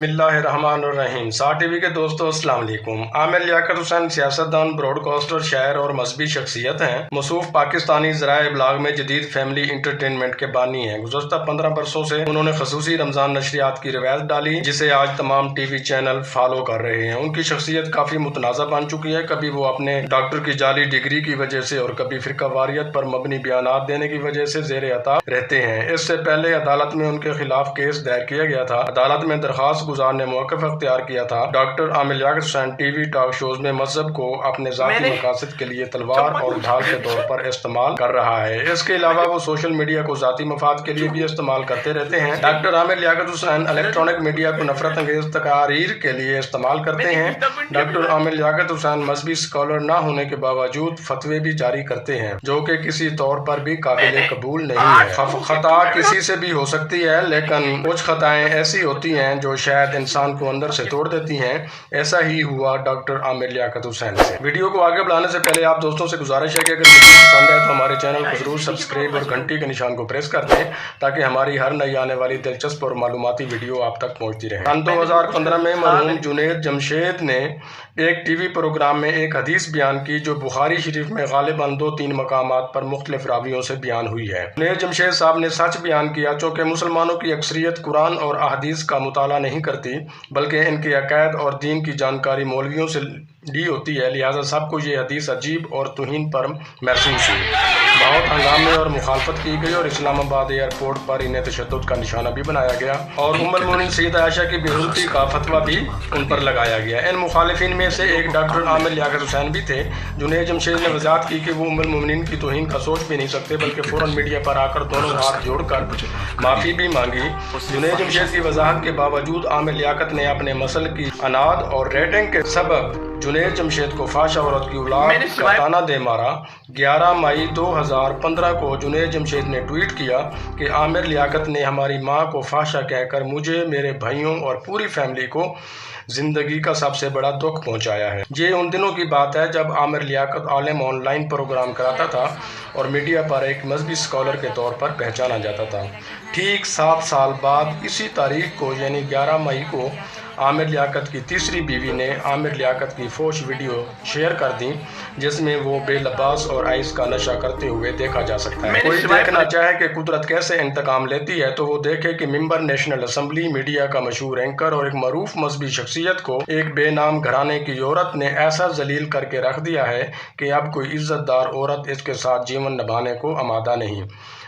بسم اللہ الرحمن الرحیم۔ سار ٹی وی کے دوستو السلام علیکم۔ عامر لیاقت حسین سیاستدان، براڈ کاسٹر، شاعر اور مذہبی شخصیت ہیں۔ موصوف پاکستانی ذرائع ابلاغ میں جدید فیملی انٹرٹینمنٹ کے بانی ہیں۔ گزشتہ 15 برسوں سے انہوں نے خصوصی رمضان نشریات کی روایت ڈالی، جسے آج تمام ٹی وی چینل فالو کر رہے ہیں۔ ان کی شخصیت کافی متنازع بن چکی ہے، کبھی وہ اپنے ڈاکٹر کی جعلی ڈگری کی وجہ سے اور کبھی فرقہ واریت پر مبنی بیانات دینے کی وجہ سے زیر عتاب رہتے ہیں۔ اس سے پہلے عدالت میں ان کے خلاف کیس دائر کیا گیا تھا۔ عدالت میں درخواست گزار نے موقف اختیار کیا تھا۔ Doctor Aamir Liaquat Hussain T V talk shows میں مذہب کو اپنے ذاتی مقاصد کے لیے تلوار اور ڈھال کے طور پر استعمال کر رہا ہے۔ اس کے علاوہ وہ سوشل میڈیا کو ذاتی مفاد کے لیے بھی استعمال کرتے رہتے ہیں۔ ڈاکٹر عامر لیاقت حسین الیکٹرانک میڈیا کو نفرت انگیز تقاریر کے لیے استعمال کرتے ہیں۔ ڈاکٹر عامر لیاقت حسین مذہبی اسکالر نہ ہونے کے باوجود فتوے بھی جاری کرتے ہیں، جو کہ کسی طور پر بھی قابل قبول نہیں ہے۔ خطا کسی سے بھی ہو سکتی ہے، لیکن کچھ خطائیں ایسی ہوتی ہیں جو شاید انسان کو اندر سے توڑ دیتی ہیں۔ ایسا ہی ہوا ڈاکٹر عامر لیاقت حسین سے۔ ویڈیو کو آگے بڑھانے سے پہلے آپ دوستوں سے گزارش ہے کہ اگر ویڈیو پسند ہے تو ہمارے چینل کو ضرور سبسکرائب اور گھنٹی کے نشان کو پریس کر دیں، تاکہ ہماری ہر نئی آنے والی دلچسپ اور معلوماتی ویڈیو آپ تک پہنچتی رہے۔ سن 2015 میں مرحوم جنید جمشید نے ایک ٹی وی پروگرام میں ایک حدیث بیان کی، جو بخاری شریف میں غالباً 2-3 مقامات پر مختلف راویوں سے بیان ہوئی ہے۔ جنید جمشید صاحب نے سچ بیان کیا، چونکہ مسلمانوں کی اکثریت قرآن اور احادیث کا مطالعہ نہیں کرتی، بلکہ ان کے عقائد اور دین کی جانکاری مولویوں سے لی ہوتی ہے، لہٰذا سب کو یہ حدیث عجیب اور توہین پر محسوس ہوئی۔ بہت ہنگامے اور مخالفت کی گئی اور اسلام آباد ایئرپورٹ پر انہیں تشدد کا نشانہ بھی بنایا گیا، اور ام المومنین سیدہ عائشہ کی بے حرمتی کا فتویٰ بھی ان پر لگایا گیا۔ ان مخالفین میں سے ایک ڈاکٹر عامر لیاقت حسین بھی تھے۔ جنید جمشید نے وضاحت کی کہ وہ ام المومنین کی توہین کا سوچ بھی نہیں سکتے، بلکہ فوراً میڈیا پر آ کر دونوں ہاتھ جوڑ کر معافی بھی مانگی۔ جنید جمشید کی وضاحت کے باوجود عامر لیاقت نے اپنے مسل کی اناد اور ریٹنگ کے سبب جنید جمشید کو فحش عورت کی اولاد کا طعنہ دے مارا۔ 11 مئی 2015 کو جنید جمشید نے ٹویٹ کیا کہ عامر لیاقت نے ہماری ماں کو فحشہ کہہ کر مجھے، میرے بھائیوں اور پوری فیملی کو زندگی کا سب سے بڑا دکھ پہنچایا ہے۔ یہ ان دنوں کی بات ہے جب عامر لیاقت عالم آن لائن پروگرام کراتا تھا اور میڈیا پر ایک مذہبی اسکالر کے طور پر پہچانا جاتا تھا۔ ٹھیک 7 سال بعد اسی تاریخ کو یعنی 11 مئی کو عامر لیاقت کی تیسری بیوی نے عامر لیاقت کی فوش ویڈیو شیئر کر دی، جس میں وہ بے لباس اور آئس کا نشہ کرتے ہوئے دیکھا جا سکتا ہے۔ کوئی دیکھنا چاہے کہ قدرت کیسے انتقام لیتی ہے تو وہ دیکھے کہ ممبر نیشنل اسمبلی میڈیا کا مشہور اینکر اور ایک معروف مذہبی شخصیت کو ایک بے نام گھرانے کی عورت نے ایسا ذلیل کر کے رکھ دیا ہے کہ اب کوئی عزت دار عورت اس کے ساتھ جیون نبھانے کو آمادہ نہیں۔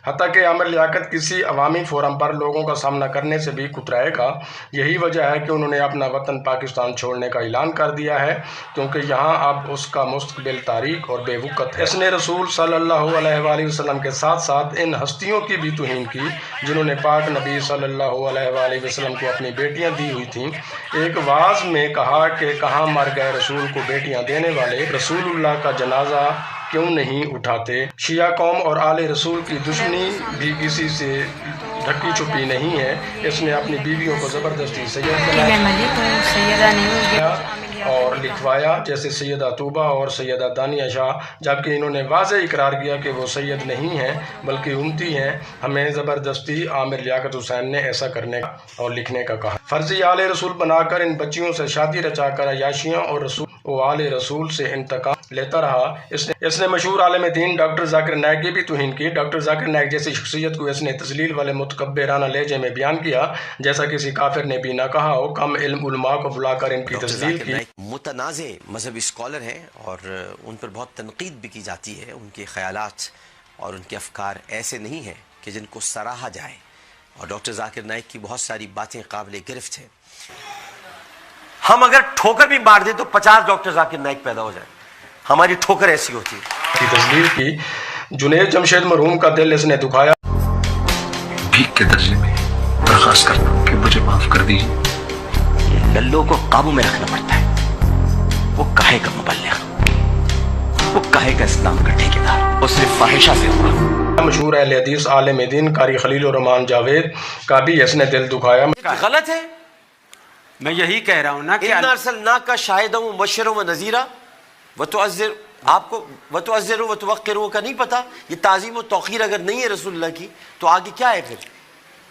حتیٰ کہ عامر لیاقت کسی عوامی فورم پر لوگوں کا سامنا کرنے سے بھی کترائے گا۔ یہی وجہ ہے کہ انہوں نے اپنا وطن پاکستان چھوڑنے کا اعلان کر دیا ہے، کیونکہ یہاں اب اس کا مستقبل تاریک اور بے وقت ہے۔ اس نے رسول صلی اللہ علیہ وآلہ وسلم کے ساتھ ساتھ ان ہستیوں کی بھی توہین کی جنہوں نے پاک نبی صلی اللہ علیہ وآلہ وسلم کو اپنی بیٹیاں دی ہوئی تھیں۔ ایک وعظ میں کہا کہ کہاں مر گئے رسول کو بیٹیاں دینے والے، رسول اللہ کا جنازہ کیوں نہیں اٹھاتے۔ شیعہ قوم اور آل رسول کی دشمنی بھی کسی سے ڈھکی چھپی نہیں ہے۔ اس نے اپنی بیویوں کو زبردستی سید بنایا اور لکھوایا، جیسے سیدہ طوبہ اور سیدہ دانیہ شاہ، جبکہ انہوں نے واضح اقرار کیا کہ وہ سید نہیں ہیں بلکہ امتی ہیں۔ ہمیں زبردستی عامر لیاقت حسین نے ایسا کرنے اور لکھنے کا کہا۔ فرضی آل رسول بنا کر ان بچیوں سے شادی رچا کر عیاشیاں اور رسول و آل رسول سے انتقام لیتا رہا۔ اس نے مشہور عالم دین ڈاکٹر ذاکر نائک کی بھی توہین کی۔ ڈاکٹر ذاکر نائک جیسی شخصیت کو اس نے تذلیل والے متکبرانہ لہجے میں بیان کیا جیسا کسی کافر نے بھی نہ کہا ہو۔ کم علم علماء کو بلا کر ان کی تذلیل کی۔ متنازع مذہبی اسکالر ہیں اور ان پر بہت تنقید بھی کی جاتی ہے۔ ان کے خیالات اور ان کے افکار ایسے نہیں ہیں کہ جن کو سراہا جائے، اور ڈاکٹر ذاکر نائک کی بہت ساری باتیں قابل گرفت ہیں۔ ہم اگر ٹھوکر بھی مار دیں تو 50 ڈاکٹر ذاکر نائک پیدا ہو جائیں، ہماری ٹھوکر ایسی ہوتی ہے۔ تذلیل کی جنید جمشید مرحوم کا دل اس نے دکھایا۔ بھیک کے درجے میں درخواست کرتا ہوں کہ مجھے معاف کر دیجیے۔ للو کو قابو میں رکھنا پڑتا ہے۔ وہ کہے کا مبلغ، وہ کہے کا اسلام کا ٹھیکیدار، وہ صرف فاحشہ سے ہوا۔ مشہور اہل حدیث عالم دین قاری خلیل الرحمان جاوید کا بھی اس نے دل دکھایا۔ غلط ہے، میں یہی کہہ رہا ہوں نا کہ اِنَّا أَرْسَلْنَاكَ شَاهِدًا وَمُبَشِّرًا وَنَذِيرًا وَتُعَزِّرُ، آپ کو وَتُعَزِّرُ وَتُوَقِّرُ کا نہیں پتا؟ یہ تعظیم و توقیر اگر نہیں ہے رسول اللہ کی تو آگے کیا ہے پھر؟